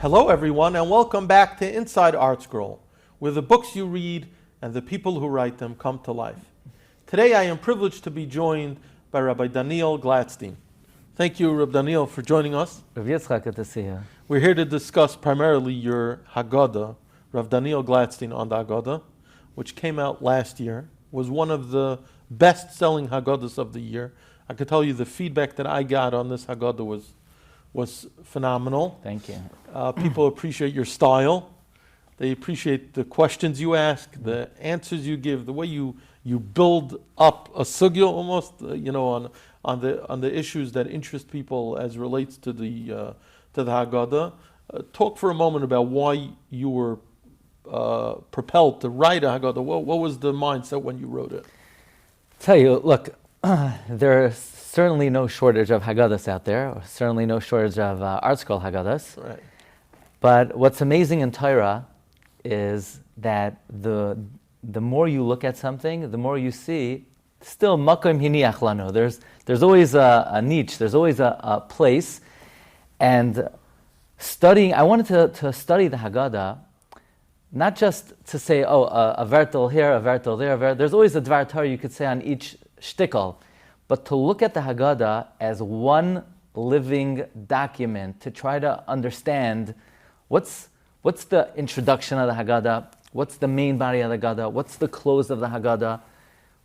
Hello everyone, and welcome back to Inside ArtScroll, where the books you read and the people who write them come to life. Today I am privileged to be joined by Rabbi Daniel Glatstein. Thank you, Rabbi Daniel, for joining us. Rabbi Yitzchak, good to see you. We're here to discuss primarily your Haggadah, Rabbi Daniel Glatstein on the Haggadah, which came out last year, was one of the best-selling Haggadahs of the year. I could tell you the feedback that I got on this Haggadah was phenomenal. Thank you. People appreciate your style. They appreciate the questions you ask, the answers you give, the way you build up a sugya almost, on the issues that interest people as relates to the Haggadah. Talk for a moment about why you were propelled to write a Haggadah. What was the mindset when you wrote it? Tell you, look, there's certainly no shortage of Haggadahs out there, or certainly no shortage of ArtScroll Haggadahs. Right. But what's amazing in Torah is that the more you look at something, the more you see, still makom hiniach lanu. There's always a niche, there's always a place. And studying, I wanted to study the Haggadah, not just to say, a vertlach here, a vertlach there, there's always a dvar Torah you could say on each shtickle, but to look at the Haggadah as one living document, to try to understand what's the introduction of the Haggadah, what's the main body of the Haggadah, what's the close of the Haggadah,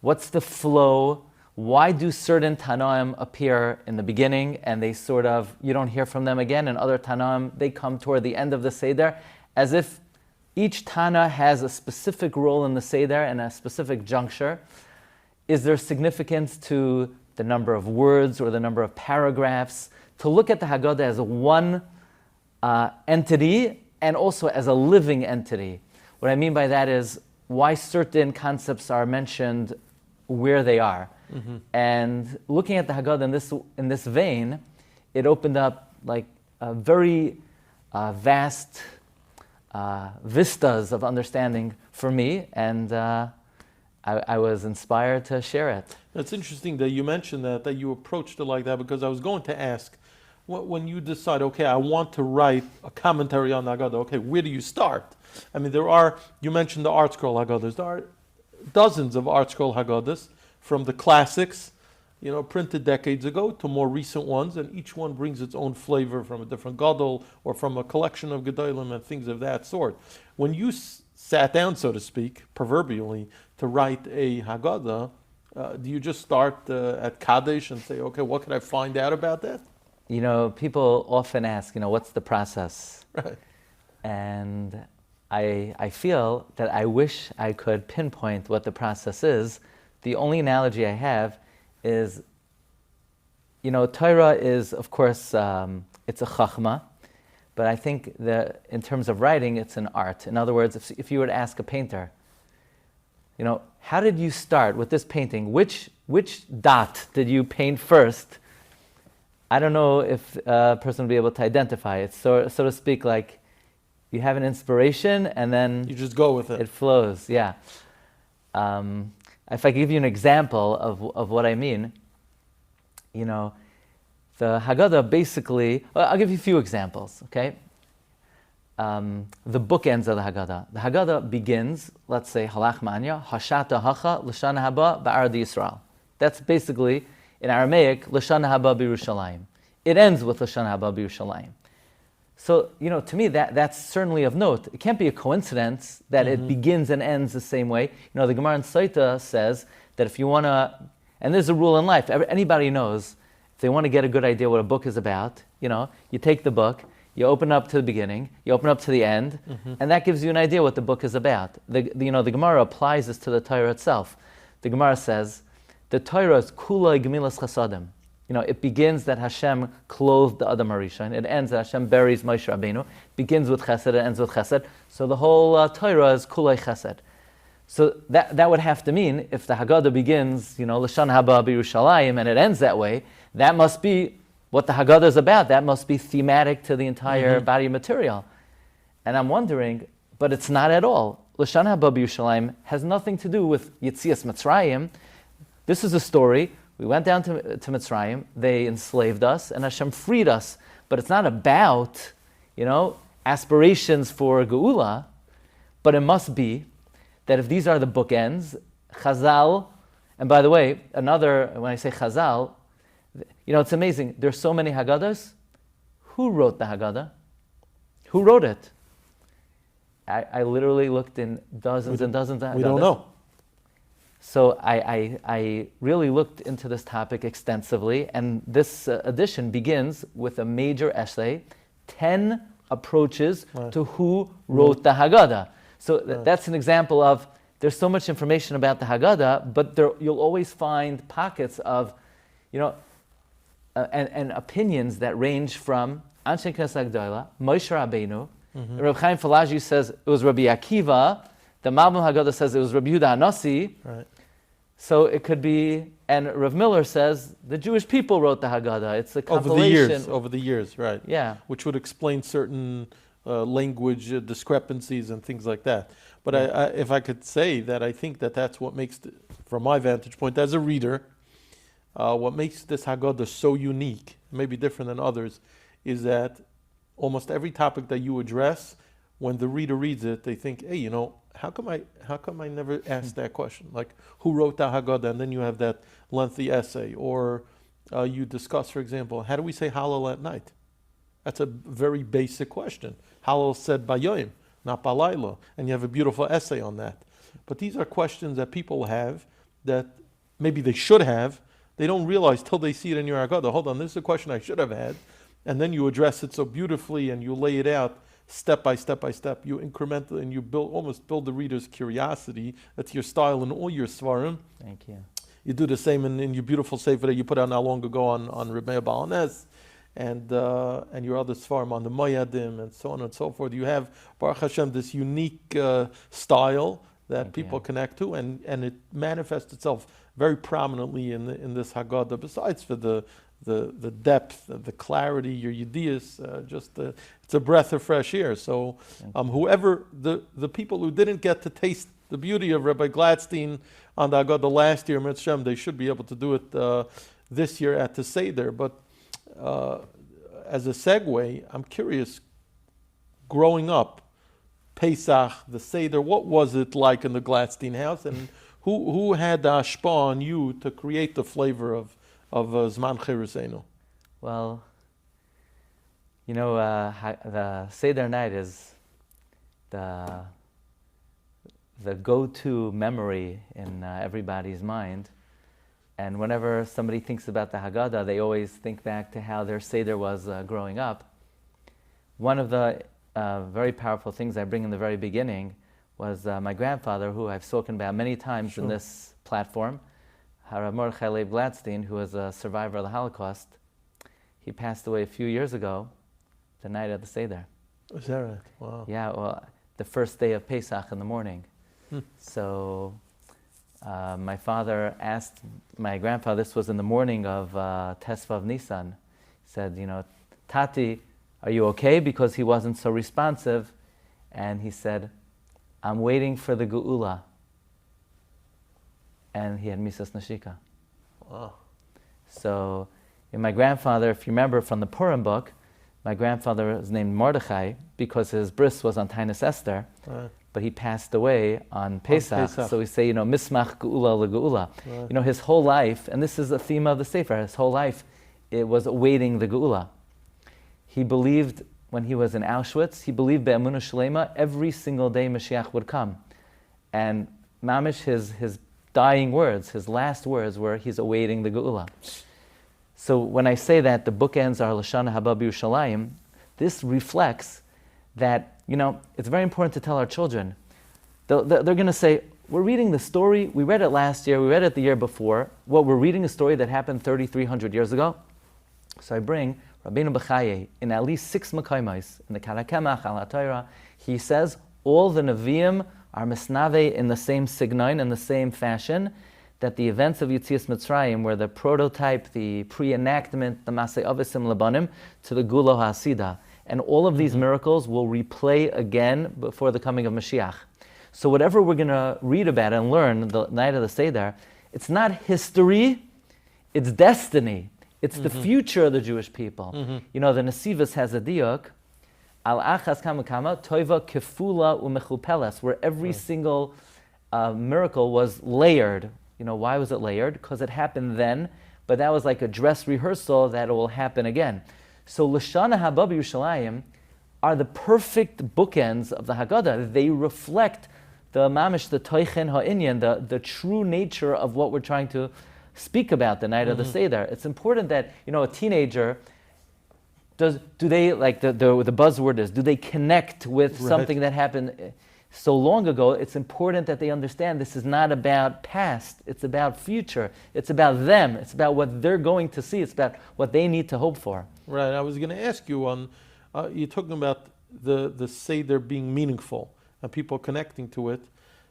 what's the flow, why do certain Tanaim appear in the beginning and they sort of, you don't hear from them again, and other Tanaim, they come toward the end of the Seder, as if each Tana has a specific role in the Seder and a specific juncture. Is there significance to the number of words or the number of paragraphs? To look at the Haggadah as one entity and also as a living entity. What I mean by that is why certain concepts are mentioned where they are. Mm-hmm. And looking at the Haggadah in this vein, it opened up like a very vast vistas of understanding for me, and I was inspired to share it. It's interesting that you mentioned that you approached it like that, because I was going to ask, when you decide, okay, I want to write a commentary on the Haggadah, okay, where do you start? I mean, you mentioned the ArtScroll Haggadahs. There are dozens of ArtScroll Haggadahs, from the classics, printed decades ago, to more recent ones, and each one brings its own flavor from a different gadol or from a collection of gedolim and things of that sort. When you sat down, so to speak, proverbially, to write a Haggadah, do you just start at Kaddish and say, okay, what can I find out about that? People often ask, what's the process? Right. And I feel that I wish I could pinpoint what the process is. The only analogy I have is, Torah is, of course, it's a chachma, but I think that in terms of writing, it's an art. In other words, if you were to ask a painter, how did you start with this painting? Which dot did you paint first? I don't know if a person would be able to identify it. So to speak, like you have an inspiration and then you just go with it. It flows, yeah. If I give you an example of what I mean, the Haggadah basically, I'll give you a few examples, okay? The bookends of the Haggadah. The Haggadah begins, let's say, halach ma'anya, hashata hacha, l'shana haba ba'ard Yisrael. That's basically, in Aramaic, l'shana haba b'Yerushalayim. It ends with l'shana haba b'Yerushalayim. So, to me, that's certainly of note. It can't be a coincidence that it begins and ends the same way. The Gemara in Saita says that if you want to, and there's a rule in life, anybody knows, if they want to get a good idea what a book is about, you take the book, you open up to the beginning, you open up to the end, and that gives you an idea what the book is about. The Gemara applies this to the Torah itself. The Gemara says, the Torah is kulai gemilas chasadim. It begins that Hashem clothed the Adam Harishon. It ends that Hashem buries Moshe Rabbeinu. Begins with Chesed, it ends with Chesed. So the whole Torah is Kulei Chesed. So that would have to mean, if the Haggadah begins, L'shan haba b'Yerushalayim, and it ends that way, that must be what the Haggadah is about. That must be thematic to the entire body of material. And I'm wondering, but it's not at all. L'shan haba b'Yerushalayim has nothing to do with Yetzias Mitzrayim. This is a story. We went down to Mitzrayim, they enslaved us, and Hashem freed us. But it's not about, aspirations for Geula, but it must be that if these are the bookends, Chazal, and by the way, when I say Chazal, it's amazing. There's so many Haggadahs. Who wrote the Haggadah? Who wrote it? I literally looked in dozens and dozens of Haggadahs. We don't know. So I really looked into this topic extensively, and this edition begins with a major essay, 10 approaches to who wrote the Haggadah. So that's an example of, there's so much information about the Haggadah, but you'll always find pockets of, and opinions that range from Anshe Knesset Gdola, Moshe Rabbeinu. Reb Chaim Falaji says it was Rabbi Akiva. The Malbim Haggadah says it was Rabbi Yehuda Hanassi. Right. So it could be, and Rav Miller says the Jewish people wrote the Haggadah. It's a compilation. Over the years, right. Yeah. Which would explain certain language discrepancies and things like that. But if I could say that, I think that's what makes, from my vantage point as a reader, what makes this Haggadah so unique, maybe different than others, is that almost every topic that you address, when the reader reads it, they think, hey, how come I never asked that question? Like, who wrote the Haggadah? And then you have that lengthy essay. Or you discuss, for example, how do we say Hallel at night? That's a very basic question. Hallel said Bayoim, not Balayla. And you have a beautiful essay on that. But these are questions that people have that maybe they should have. They don't realize till they see it in your Haggadah. Hold on, this is a question I should have had. And then you address it so beautifully and you lay it out step by step by step. You incrementally, and you almost build the reader's curiosity. That's your style in all your Svarim. Thank you. You do the same in your beautiful sefer that you put out not long ago on Reb Meir Baal HaNes, and your other Svarim on the Moyadim and so on and so forth. You have, Baruch Hashem, this unique style that people connect to, and it manifests itself very prominently in this Haggadah, besides for the depth, the clarity, your ideas, it's a breath of fresh air. So whoever, the people who didn't get to taste the beauty of Rabbi Glatstein on the Haggadah last year, Mitzvah, they should be able to do it this year at the Seder. But as a segue, I'm curious, growing up, Pesach, the Seder, what was it like in the Glatstein house, and who had the ashpa on you to create the flavor of Zman Chirusenu? Well, the Seder night is the go-to memory in everybody's mind. And whenever somebody thinks about the Haggadah, they always think back to how their Seder was growing up. One of the very powerful things I bring in the very beginning was my grandfather, who I've spoken about many times in this platform, Rabbi Daniel Glatstein, who was a survivor of the Holocaust. He passed away a few years ago, the night of the Seder. Is that right? Wow. Yeah, well, the first day of Pesach in the morning. So my father asked my grandfather, this was in the morning of Tesvav Nisan, he said, Tati, are you okay? Because he wasn't so responsive. And he said, I'm waiting for the Geula. And he had Misas Nashika. Wow. So my grandfather, if you remember from the Purim book, my grandfather was named Mordechai because his bris was on Tainus Esther, but he passed away on Pesach. So we say, Mismach Geula LeGeula. Right. His whole life, and this is a theme of the Sefer, his whole life, it was awaiting the Geula. He believed, when he was in Auschwitz, he believed Be'emunah Shlema, every single day Mashiach would come. And Mamish, his dying words, his last words were, he's awaiting the Geula. So when I say that the bookends are Lashana Haba B'Yerushalayim, this reflects that, it's very important to tell our children. They're going to say, we're reading the story, we read it last year, we read it the year before. Well, we're reading a story that happened 3,300 years ago. So I bring Rabbeinu Bechaye in at least 6 Mekayimos, in the Karakemach, Al HaTorah, he says all the Nevi'im are misnave in the same signon, in the same fashion, that the events of Yetzias Mitzrayim were the prototype, the pre-enactment, the Masei Avisim Labanim, to the Gula HaSida. And all of these miracles will replay again before the coming of Mashiach. So whatever we're going to read about and learn the night of the Seder, it's not history, it's destiny. It's the future of the Jewish people. The Nesivos has a diuk. Al achas kama kama toiva kefula umechupeles, where every single miracle was layered. Why was it layered? Because it happened then, but that was like a dress rehearsal that it will happen again. So Lashana Haba B'Yerushalayim are the perfect bookends of the Haggadah. They reflect the mamish, the toichen ha'inyan, the true nature of what we're trying to speak about the night of the Seder. It's important that a teenager do they, like the buzzword is, do they connect with something that happened so long ago? It's important that they understand this is not about past, it's about future, it's about them, it's about what they're going to see, it's about what they need to hope for. Right, I was going to ask you on, you're talking about the Seder being meaningful and people connecting to it.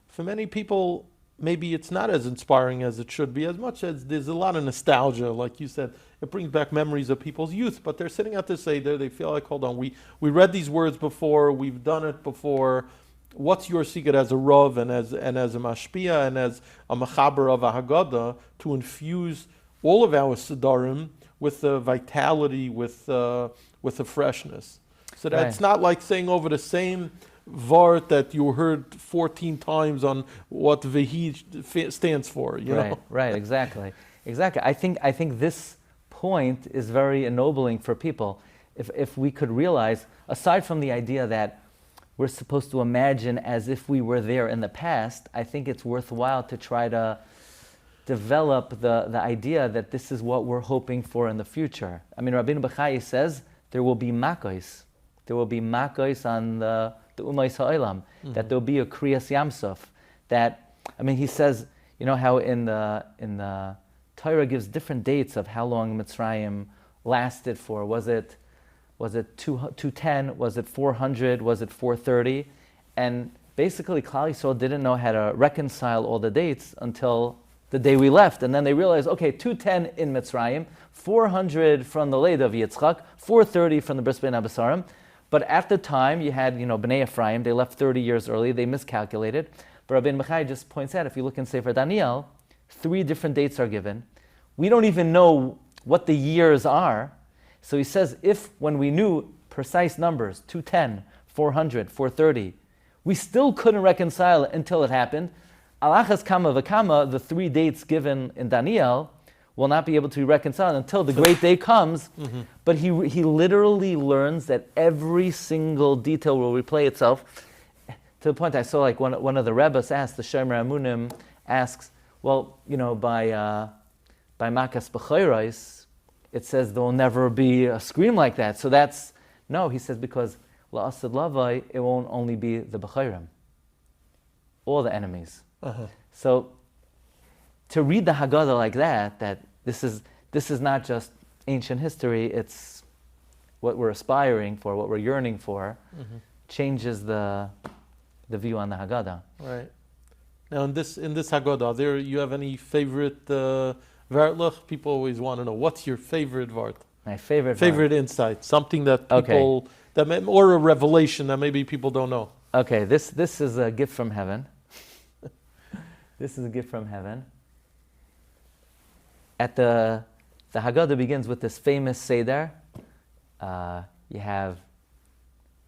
For many people, maybe it's not as inspiring as it should be, as much as there's a lot of nostalgia, like you said. It brings back memories of people's youth, but they're sitting at the Seder, they feel like, hold on, we read these words before, we've done it before. What's your secret as a Rav and as a Mashpia and as a Mechaber of a Haggadah to infuse all of our Sedarim with the vitality, with the freshness? So that it's not like saying over the same Vart that you heard 14 times on what Vehi stands for. You know? Right, exactly. I think this point is very ennobling for people. If we could realize, aside from the idea that we're supposed to imagine as if we were there in the past, I think it's worthwhile to try to develop the idea that this is what we're hoping for in the future. I mean, Rabbeinu Bachai says there will be makos. There will be makos on the Umais Ha'olam, that there will be a Kriyas Yamsuf. He says, how in the Torah gives different dates of how long Mitzrayim lasted for. Was it 210? Was it 400? Was it 430? And basically, Klal Yisrael didn't know how to reconcile all the dates until the day we left. And then they realized, okay, 210 in Mitzrayim, 400 from the Leda of Yitzchak, 430 from the Bris Bein Abasarim. But at the time, you had, Bnei Ephraim, they left 30 years early, they miscalculated. But Rabbeinu Bachai just points out, if you look in Sefer Daniel, 3 different dates are given. We don't even know what the years are. So he says, if when we knew precise numbers, 210, 400, 430, we still couldn't reconcile it until it happened. Alachas kama v'kama, the 3 dates given in Daniel, will not be able to be reconciled until the great day comes. But he literally learns that every single detail will replay itself. To the point I saw, like one of the Rebbes asked, the Shomer Amunim asks, well, by Makas B'chayros, it says there will never be a scream like that. So no, he says, because La'asad Lavai, it won't only be the B'chayrim, all the enemies. So to read the Haggadah like that this is not just ancient history, it's what we're aspiring for, what we're yearning for, changes the view on the Haggadah. Right. Now in this Haggadah, you have any favorite vertlach? People always want to know, what's your favorite vart? My favorite insight, something that people, or a revelation that maybe people don't know. Okay, this is a gift from heaven. This is a gift from heaven. At the Haggadah begins with this famous Seder. You have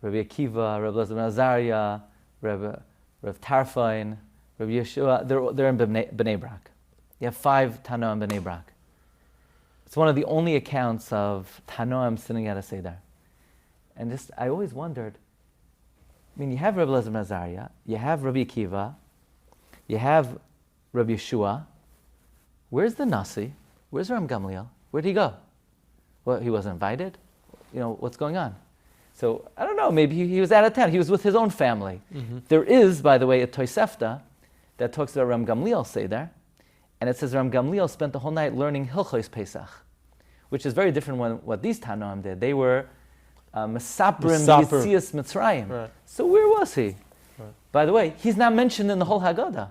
Rabbi Akiva, Rabbi Elazar ben Azariah, Rav Tarfain, Rabbi Yeshua. They're in Bnei Brak. You have 5 Tanoim Bnei Brak. It's one of the only accounts of Tanoim sitting at a Seder. And I always wondered, you have Rabbi Elazar ben Azariah, you have Rabbi Akiva, you have Rabbi Yeshua. Where's the Nasi? Where's Ram Gamliel? Where'd he go? Well, he wasn't invited? What's going on? So, I don't know, maybe he was out of town. He was with his own family. There is, by the way, a Tosefta that talks about Ram Gamliel Seder, and it says Ram Gamliel spent the whole night learning Hilchos Pesach, which is very different than what these Tanoim did. They were Mesaprim Yitzias Mitzrayim. Right. So where was he? Right. By the way, he's not mentioned in the whole Haggadah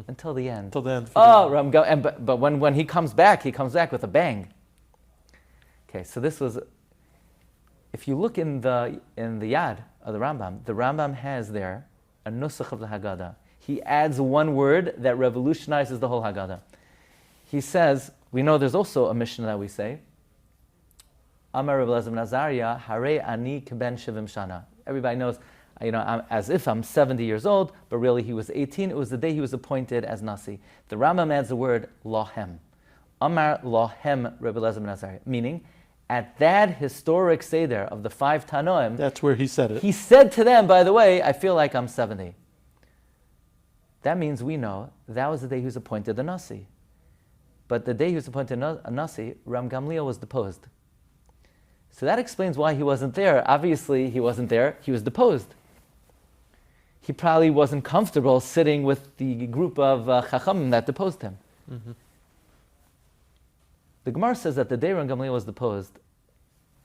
until the end. But when he comes back with a bang. Okay, so this was. If you look in the Yad of the Rambam has there a nusach of the Haggadah. He adds one word that revolutionizes the whole Haggadah. He says, we know there's also a Mishnah that we say, Amar Rabbi Elazar ben Azariah, Hare ani keben shivim shana. Everybody knows, I'm, as if I'm 70 years old, but really he was 18. It was the day he was appointed as Nasi. The Rambam adds the word lohem. Amar lohem Rabbi Elazar ben Azariah, meaning at that historic Seder of the 5 Tanoim, That's where he said it. he said to them, by the way, I feel like I'm 70. That means we know that was the day he was appointed the Nasi. But the day he was appointed a Nasi, Ram Gamliel was deposed. So that explains why he wasn't there. Obviously, he wasn't there. He was deposed. He probably wasn't comfortable sitting with the group of Chachamim that deposed him. Mm-hmm. The Gemara says that the day Ram Gamliel was deposed,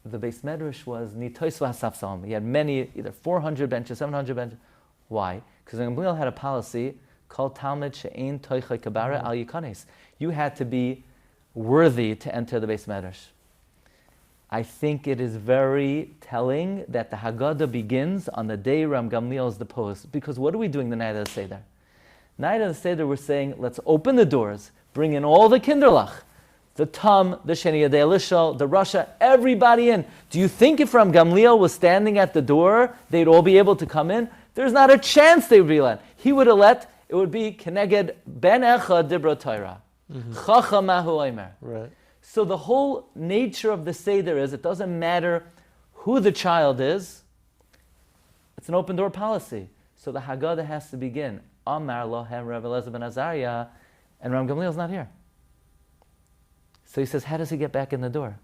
the Beis Medrash was nitois v'hasafsalim. He had many, either 400 benches, 700 benches. Why? Because Ram Gamliel had a policy called Talmud she'ein toichai kabara al yikanes. You had to be worthy to enter the Beis Medrash. I think it is very telling that the Haggadah begins on the day Ram Gamliel is deposed. Because what are we doing the night of the Seder? Night of the Seder, we're saying, let's open the doors, bring in all the kinderlach, the Tam, the Sheni Yadei Lishal, the Rasha, everybody in. Do you think if Ram Gamliel was standing at the door, they'd all be able to come in? There's not a chance they would be let. He would have let, it would be Keneged Ben Echa Dibra Torah. Chacham Mahu Omer. Right. So the whole nature of the Seder is, it doesn't matter who the child is, it's an open door policy. So the Haggadah has to begin. Amar lohem Rabbi Elazar ben Azariah, and Ram Gamliel's not here. So he says, how does he get back in the door?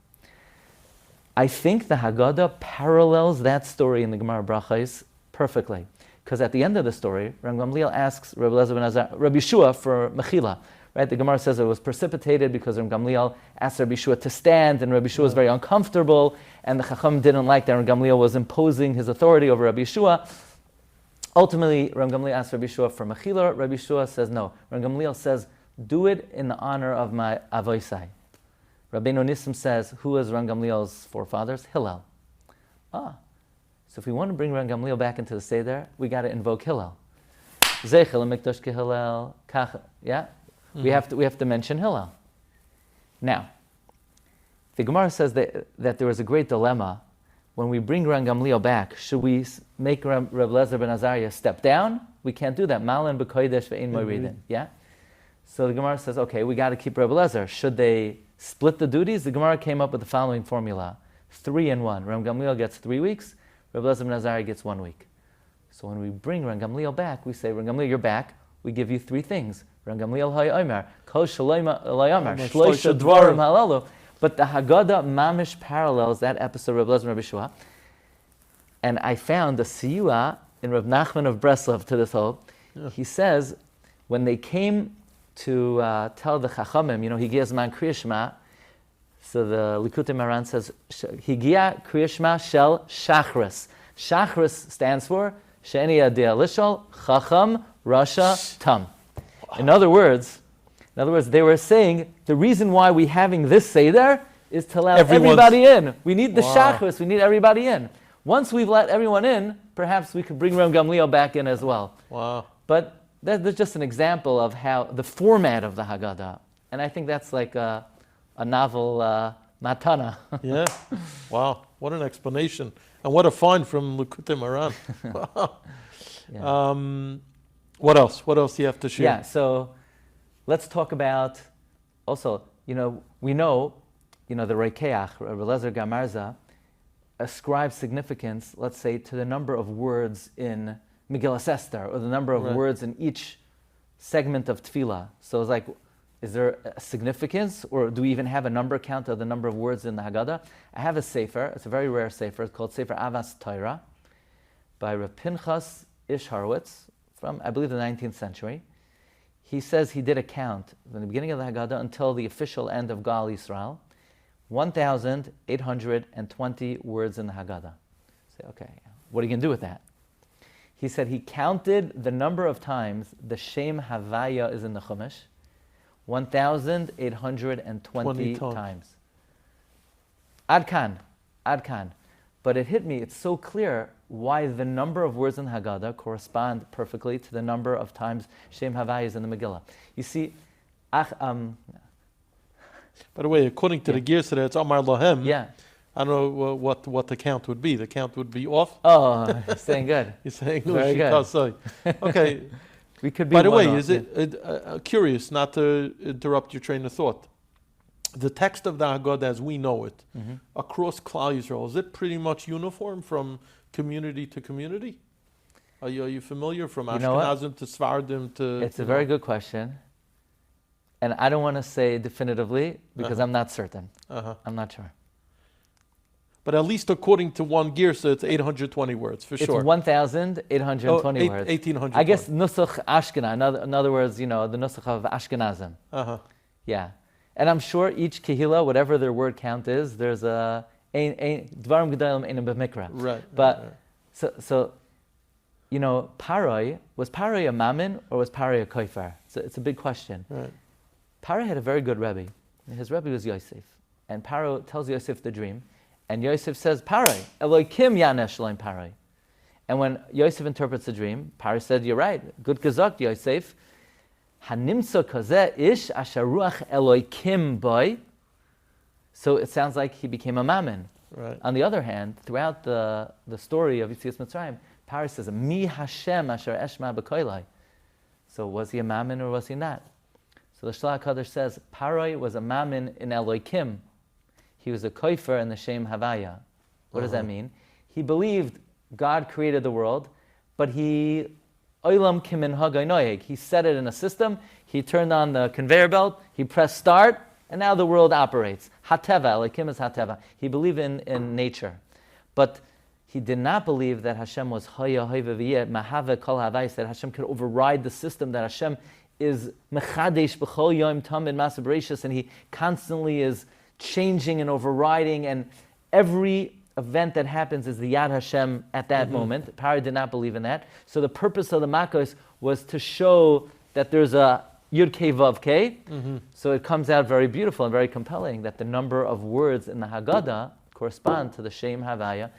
I think the Haggadah parallels that story in the Gemara Brachos perfectly. Because at the end of the story, Ram Gamliel asks Rabbi Elazar ben Azariah, Rabbi Yeshua for Mechila. Right? The Gemara says it was precipitated because Ram Gamliel asked Rabbi Yeshua to stand, and Rabbi Yeshua was very uncomfortable, and the Chacham didn't like that Ram Gamliel was imposing his authority over Rabbi Yeshua. Ultimately, Ram Gamliel asked Rabbi Yeshua for Mechila. Rabbi Yeshua says no. Ram Gamliel says, do it in the honor of my avoisai. Rabbeinu Nissim says, who is Ram Gamliel's forefathers? Hillel. So if we want to bring Ram Gamliel back into the Seder, we got to invoke Hillel. Zeichel mikdash ke Hillel, kach, yeah? Mm-hmm. We have to mention Hillel. Now, the Gemara says that there was a great dilemma. When we bring Ram Gamliel back, should we make Rabbi Elazar ben Azariah step down? We can't do that. Malan b'kodesh ve'ein moridin. Yeah? So the Gemara says, okay, we got to keep Rabbi Elazar. Should they split the duties? The Gemara came up with the following formula. 3 and 1. Ram Gamliel gets 3 weeks. Rabbi Elazar ben Azariah gets 1 week. So when we bring Ram Gamliel back, we say, Ram Gamliel, you're back. We give you 3 things. Ram Gamliel hay omer, kol shaloima layamar, shloisha dvarim halalu. But the Haggadah mamish parallels that episode of Rabbi Elazar and Rabbi Yeshua. And I found the siyua in Rav Nachman of Breslov to this whole. Yeah. He says, when they came to tell the Chachamim, Higia Zman Kriya Shema, so the Likutei Moharan says, Higia Kriya Shema Shel Shachris. Shachris stands for Sheni Yadei Lishal, Chacham, Rasha, Tam. In other words, they were saying the reason why we're having this Seder is to allow everybody in. We need the Shachris, we need everybody in. Once we've let everyone in, perhaps we could bring Ram Gamliel back in as well. Wow. But that's just an example of how the format of the Haggadah. And I think that's like a novel matana. Yeah. Wow. What an explanation. And what a find from Likutei Moharan. Wow. Yeah. What else? What else do you have to share? Yeah, so let's talk about also, we know, the Reikeach, Rabbi Elazar Gamarza, ascribes significance, let's say, to the number of words in Megillas Esther, or the number of words in each segment of Tefillah. So it's like, is there a significance, or do we even have a number count of the number of words in the Haggadah? I have a sefer, it's a very rare sefer, it's called Sefer Avas Torah, by Rav Pinchas Ish Horowitz, from, I believe, the 19th century. He says he did a count from the beginning of the Haggadah until the official end of Gal Yisrael, 1,820 words in the Haggadah. Say, okay, what are you going to do with that? He said he counted the number of times the Shem Havaya is in the Chumash, 1,820 times. Ad kan. But it hit me, it's so clear why the number of words in the Haggadah correspond perfectly to the number of times Shem Havaya is in the Megillah. You see, by the way, according to the Gears today, it's Amar Lohem. Yeah. I don't know what the count would be. The count would be off. Oh, saying good. You're saying Very good. Okay. We could be. By the way, off, is it curious, not to interrupt your train of thought? The text of the Haggadah as we know it, across Klal Yisrael, is it pretty much uniform from community to community? Are you familiar from Ashkenazim to Sfardim to... It's a very good question. And I don't want to say definitively because I'm not certain. I'm not sure. But at least according to one girsa, it's 820 words, for sure. It's 1,820 words. 1,800. I guess Nusach Ashkenaz, in other words, the Nusach of Ashkenazim. Yeah. And I'm sure each Kehillah, whatever their word count is, there's a Dvarim Gedalim Einam B'Mikra. Right. But, so Paroi, was Paroi a Mammon or was Paroi a Koifar? So it's a big question. Right. Paroi had a very good Rebbe. His Rebbe was Yosef. And Paro tells Yosef the dream. And Yosef says, Paroi, Elokim Yanesh Loim Paroi. And when Yosef interprets the dream, Paroi said, you're right, good gezakt, Yosef. Hanimso kazeh ish asher ruach Elokim boy. So it sounds like he became a mammon. Right. On the other hand, throughout the story of Yitzias Mitzrayim, Paroi says, Mi Hashem asher eshma b'koilai. So was he a mammon or was he not? So the Shlach HaKadosh says, Paroi was a mammon in Elokim. He was a koifer in the Shem Havaya. What does that mean? He believed God created the world, but he oilam kimin hagay noyeg. He set it in a system. He turned on the conveyor belt. He pressed start, and now the world operates. Hateva, Elokim is Hateva. He believed in nature, but he did not believe that Hashem was haya hayva v'yeh mahave kol havayis. That Hashem could override the system. That Hashem is mechadesh b'chol yom tamid masa bereshis, and he constantly is changing and overriding, and every event that happens is the Yad Hashem at that moment. Paroi did not believe in that. So the purpose of the Makos was to show that there's a Yud Kei Vav Kei. So it comes out very beautiful and very compelling that the number of words in the Haggadah correspond to the Shem Havaya.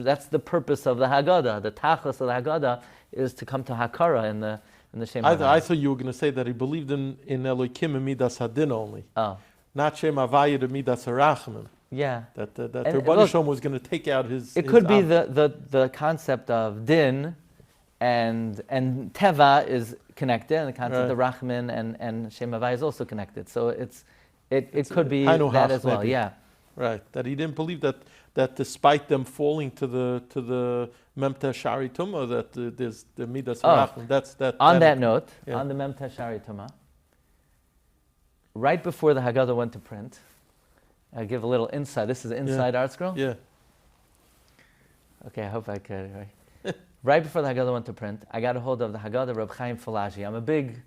That's the purpose of the Haggadah. The Tachlis of the Haggadah is to come to Hakara in the Shem Havaya. I thought you were going to say that he believed in Elokim and Midas Hadin only. Oh. Not Shem Havaya to Midas Harachman. Yeah. That Rabbi Shalom was going to take out his... It could be the concept of din and teva is connected, and the concept of rachman and Shem Havaya is also connected. So it could be that as well. Maybe. Yeah. Right. That he didn't believe that despite them falling to the Memta Shari Tumah, that there's the Midas Harachman. On that note, on the Memta Shari Tumah, right before the Haggadah went to print, I give a little insight. This is inside ArtScroll? Yeah. Okay, I hope I could. Right before the Haggadah went to print, I got a hold of the Haggadah of Reb Chaim Falaji. I'm a big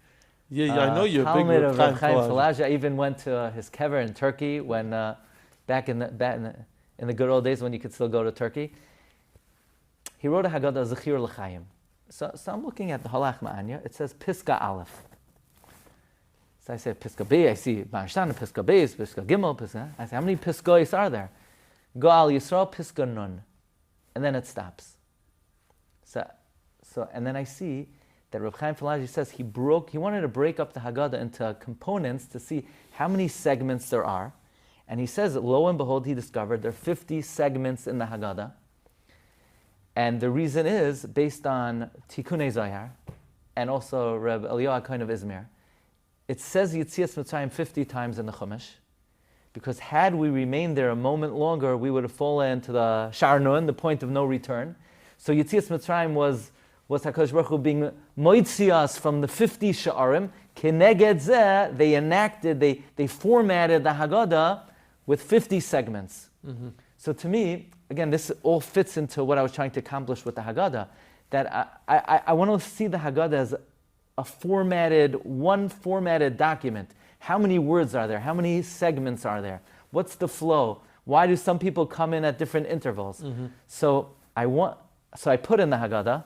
I know you're a big Talmud of Reb Chaim Falaji. I even went to his kever in Turkey when back in the good old days when you could still go to Turkey. He wrote a Haggadah Zechir L'Chaim. So I'm looking at the Halach Ma'anya. It says Piska Aleph. So I say Piska B, I see Ma'ashtan, Piska Beis, Piska Gimel, Piska. I say, how many Piskois are there? Go Al Yisrael, Piska Nun. And then it stops. So and then I see that Reb Chaim Falaji says he wanted to break up the Haggadah into components to see how many segments there are. And he says that lo and behold, he discovered there are 50 segments in the Haggadah. And the reason is based on Tikunei Zohar and also Reb Eliyahu HaKohen of Izmir. It says Yitzias Mitzrayim 50 times in the Chumash, because had we remained there a moment longer, we would have fallen to the Shar Nun, the point of no return. So Yitzias Mitzrayim was HaKadosh Baruch Hu being moitzi us from the 50 Sha'arim. Keneged zeh, they formatted the Haggadah with 50 segments. So to me, again, this all fits into what I was trying to accomplish with the Haggadah, that I want to see the Haggadah as one formatted document. How many words are there? How many segments are there? What's the flow? Why do some people come in at different intervals? So I put in the Haggadah,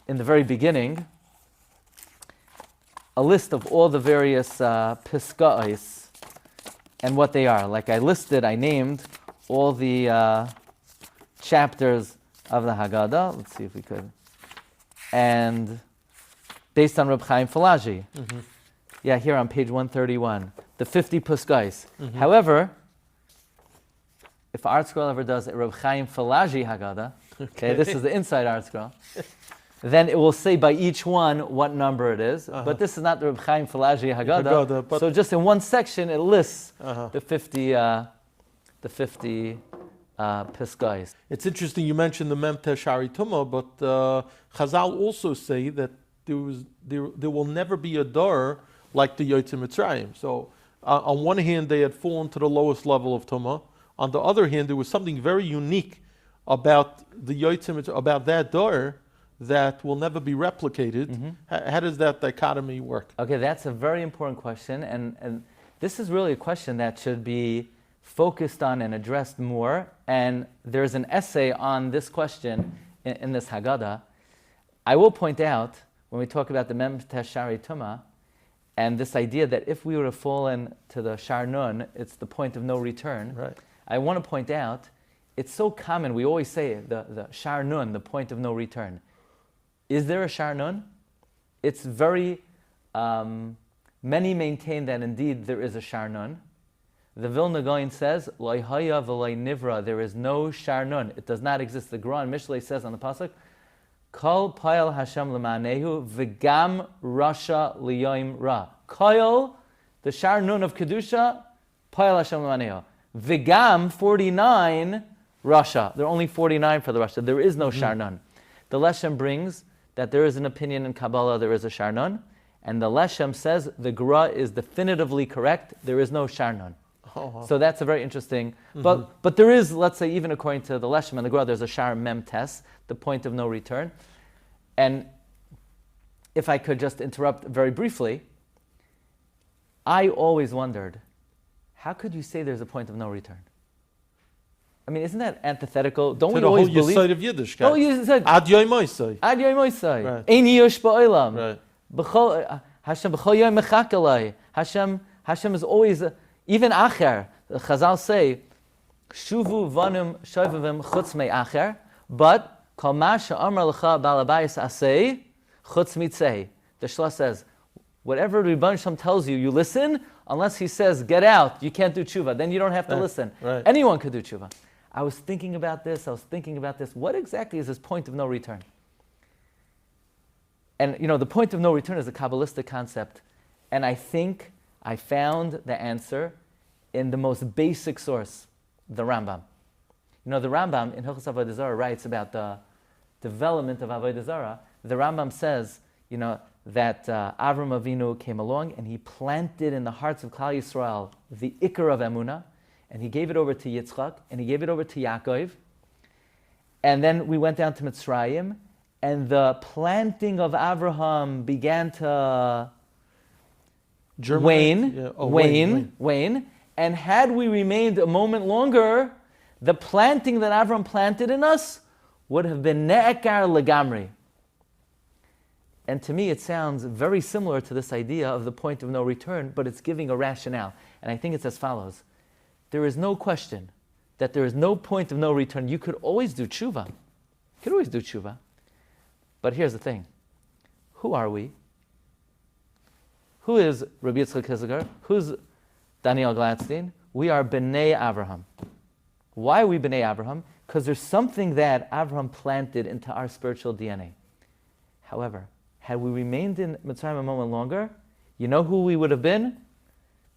in the very beginning, a list of all the various piska'os and what they are. Like I named all the chapters of the Haggadah. Let's see if we could. And based on Reb Chaim Falaji. Here on page 131, the 50 piskais. However, if ArtScroll ever does a Reb Chaim Falaji Haggadah, okay, this is the inside ArtScroll, then it will say by each one what number it is. But this is not the Reb Chaim Falaji Haggadah. So just in one section, it lists the 50 Piskais. It's interesting you mentioned the Mem Teshari Tumah, but Chazal also say that there will never be a door like the Yotzei Mitzrayim. So on one hand, they had fallen to the lowest level of Tumah. On the other hand, there was something very unique about the Yotzei Mitzrayim, about that door, that will never be replicated. How does that dichotomy work? Okay, that's a very important question, and this is really a question that should be focused on and addressed more, and there's an essay on this question in this Haggadah. I will point out, when we talk about the Mem Teshari Tumah, and this idea that if we would have fallen to the Shar Nun, it's the point of no return. Right. I want to point out, it's so common, we always say the Shar Nun, the point of no return. Is there a Shar Nun? It's very, many maintain that indeed there is a Shar Nun. The Vilna Gaon says, Loi haya v'loi nivra, there is no Shar Nun. It does not exist. The Quran Mishlei says on the Pasuk, Kol payal Hashem l'ma'anehu v'gam rasha liyoim ra. Kol, the Shar Nun of Kedusha, payal Hashem l'ma'anehu. V'gam, 49, rasha. There are only 49 for the rasha. There is no Shar Nun. The Leshem brings that there is an opinion in Kabbalah, there is a Shar Nun, and the Leshem says the Gra is definitively correct, there is no Shar Nun. So that's a very interesting, but there is, let's say, even according to the Leshem and the Gra, there's a Shar Mem Tes, the point of no return. And if I could just interrupt very briefly, I always wondered, how could you say there's a point of no return? I mean, isn't that antithetical? Don't we always believe? To the whole Yisod of Yiddishkeit. Oh, you said Ad Yoim Moisei. Ad Yoim Moisei. Right. Ein Yush Ba'olam. Right. Hashem b'chol Yoim mechak alai. Hashem is always, even Acher. The Chazal say, Shuvu vanim shovavim chutz mei Acher, but kol ma she'amar lecha ba'al habayis asei chutz mitzei. The Shlosh says, whatever Rebbeinu Shalom tells you, you listen, unless he says, get out, you can't do tshuva. Then you don't have to listen. Right. Anyone could do tshuva. I was thinking about this. What exactly is this point of no return? And the point of no return is a Kabbalistic concept. And I think I found the answer in the most basic source, the Rambam. The Rambam in Hilchos Avodah Zarah writes about the development of Avodah Zarah. The Rambam says, that Avram Avinu came along and he planted in the hearts of Klal Yisrael the Ikar of Emunah, and he gave it over to Yitzchak, and he gave it over to Yaakov. And then we went down to Mitzrayim, and the planting of Avraham began to wane. And had we remained a moment longer, the planting that Avraham planted in us would have been ne'ekar legamri. And to me, it sounds very similar to this idea of the point of no return, but it's giving a rationale. And I think it's as follows. There is no question that there is no point of no return. You could always do tshuva. But here's the thing. Who are we? Who is Rabbi Yitzchak Kissinger? Who's Daniel Glatstein? We are B'nai Avraham. Why are we B'nai Avraham? Because there's something that Avraham planted into our spiritual DNA. However, had we remained in Mitzrayim a moment longer, you know who we would have been?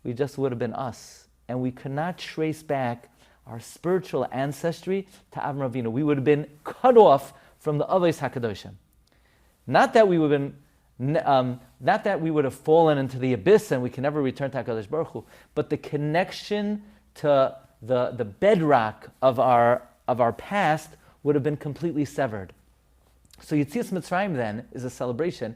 We just would have been us. And we could not trace back our spiritual ancestry to Avram Avinu. We would have been cut off from the Avos HaKadoshim. Not that we would have been, not that we would have fallen into the abyss and we can never return to HaKadosh Baruch Hu, but the connection to the bedrock of our past would have been completely severed. So Yetzias Mitzrayim then is a celebration,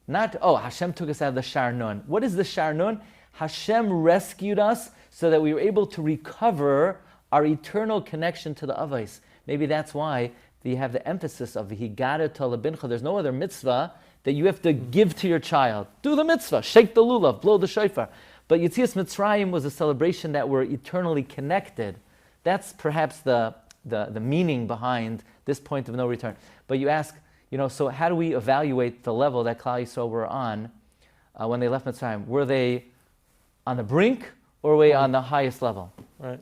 not, Hashem took us out of the Shar Nun. What is the Shar Nun? Hashem rescued us so that we were able to recover our eternal connection to the Avos. Maybe that's why you have the emphasis of Higgadah Shel Pesach. There's no other mitzvah that you have to give to your child. Do the mitzvah, shake the lulav, blow the shofar. But Yetzias Mitzrayim was a celebration that we're eternally connected. That's perhaps the meaning behind this point of no return. But you ask, so how do we evaluate the level that Klal Yisrael were on when they left Mitzrayim? Were they on the brink or were they on the highest level? Right.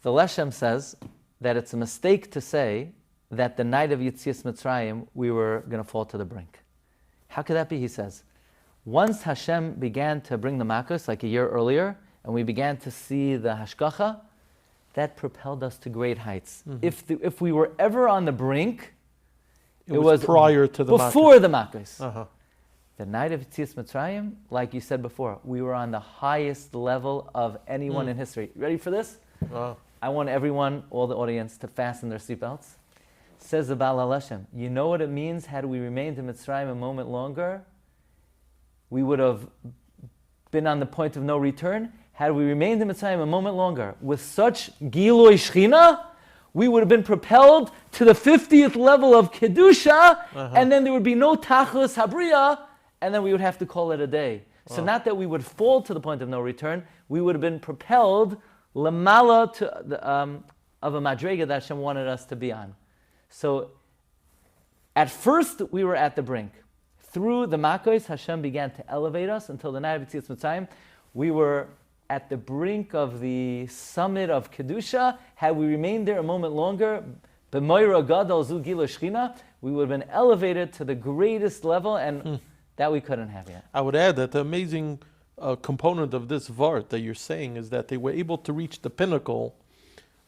The Leshem says that it's a mistake to say that the night of Yetzias Mitzrayim we were going to fall to the brink. How could that be? He says, once Hashem began to bring the Makos, like a year earlier, and we began to see the Hashgacha, that propelled us to great heights. Mm-hmm. If we were ever on the brink, it was prior to the before the Makos. Uh-huh. The night of Yetzias Mitzrayim, like you said before, we were on the highest level of anyone in history. Ready for this? I want everyone, all the audience, to fasten their seatbelts. Says the Baal HaLeshem, you know what it means had we remained in Mitzrayim a moment longer? We would have been on the point of no return. Had we remained in Mitzrayim a moment longer, with such Giloi Shechina, we would have been propelled to the 50th level of Kedusha, and then there would be no Tachlis Habriya, and then we would have to call it a day. So not that we would fall to the point of no return, we would have been propelled lamala to of a madrega that Hashem wanted us to be on. So at first we were at the brink. Through the Makos, Hashem began to elevate us until the night of Yetzias Mitzrayim. We were at the brink of the summit of Kedusha. Had we remained there a moment longer, b'moira gadol zu gila shchina, we would have been elevated to the greatest level, and that we couldn't have yet. I would add that the amazing component of this vart that you're saying is that they were able to reach the pinnacle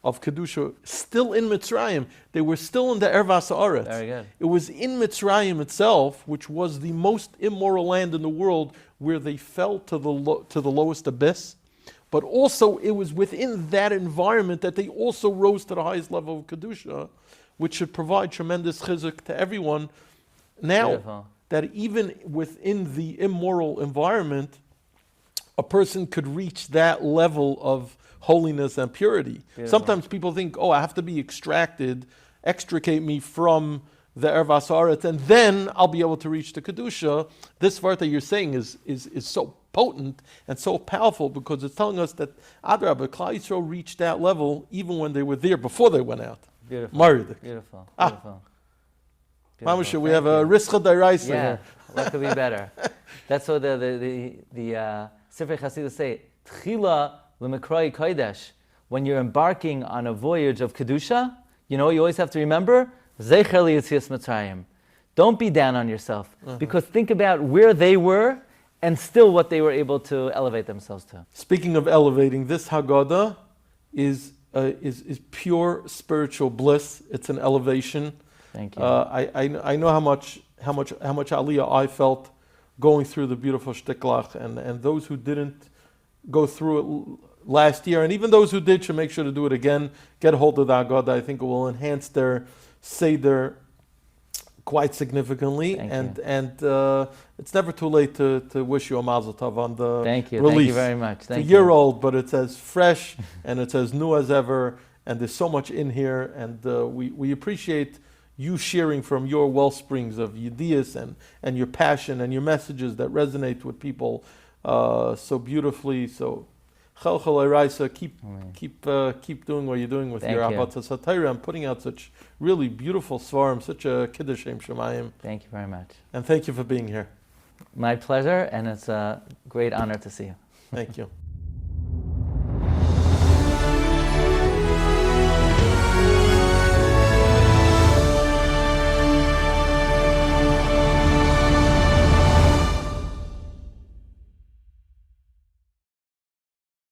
of Kedusha still in Mitzrayim. They were still in the Ervas Haaretz. Very good. It was in Mitzrayim itself, which was the most immoral land in the world, where they fell to the lowest abyss. But also it was within that environment that they also rose to the highest level of Kedusha, which should provide tremendous chizuk to everyone. Now, beautiful. That even within the immoral environment, a person could reach that level of holiness and purity. Beautiful. Sometimes people think, I have to be extricate me from the Ervas Haaretz, and then I'll be able to reach the Kedusha. This part that you're saying is so potent and so powerful, because it's telling us that Adrabah, Klal Yisrael reached that level even when they were there, before they went out. Beautiful. Maridik. Beautiful. Mamusha, we have a Rischa D'Oraisa here. What could be better? That's what the Sifrei Chasidus say. Tchila l'mekrai kodesh. When you're embarking on a voyage of Kedusha, you always have to remember, Zecher liYetzias Mitzrayim. Don't be down on yourself, because think about where they were and still what they were able to elevate themselves to. Speaking of elevating, this Haggadah is pure spiritual bliss. It's an elevation. Thank you. I know how much aliyah I felt going through the beautiful shtiklach, and those who didn't go through it last year, and even those who did, should make sure to do it again. Get a hold of the Haggadah. I think it will enhance their Seder quite significantly, and it's never too late to wish you a mazel tov on the Thank you. release. Thank you very much. It's a year old, but it's as fresh and it's as new as ever, and there's so much in here, and we appreciate you sharing from your well springs of yedias and your passion and your messages that resonate with people so beautifully. So Chel Raisa, keep doing what you're doing with your Abatas HaTorah and putting out such really beautiful svarim, such a Kiddush Shem Shemayim. Thank you very much. And thank you for being here. My pleasure, and it's a great honor to see you. Thank you.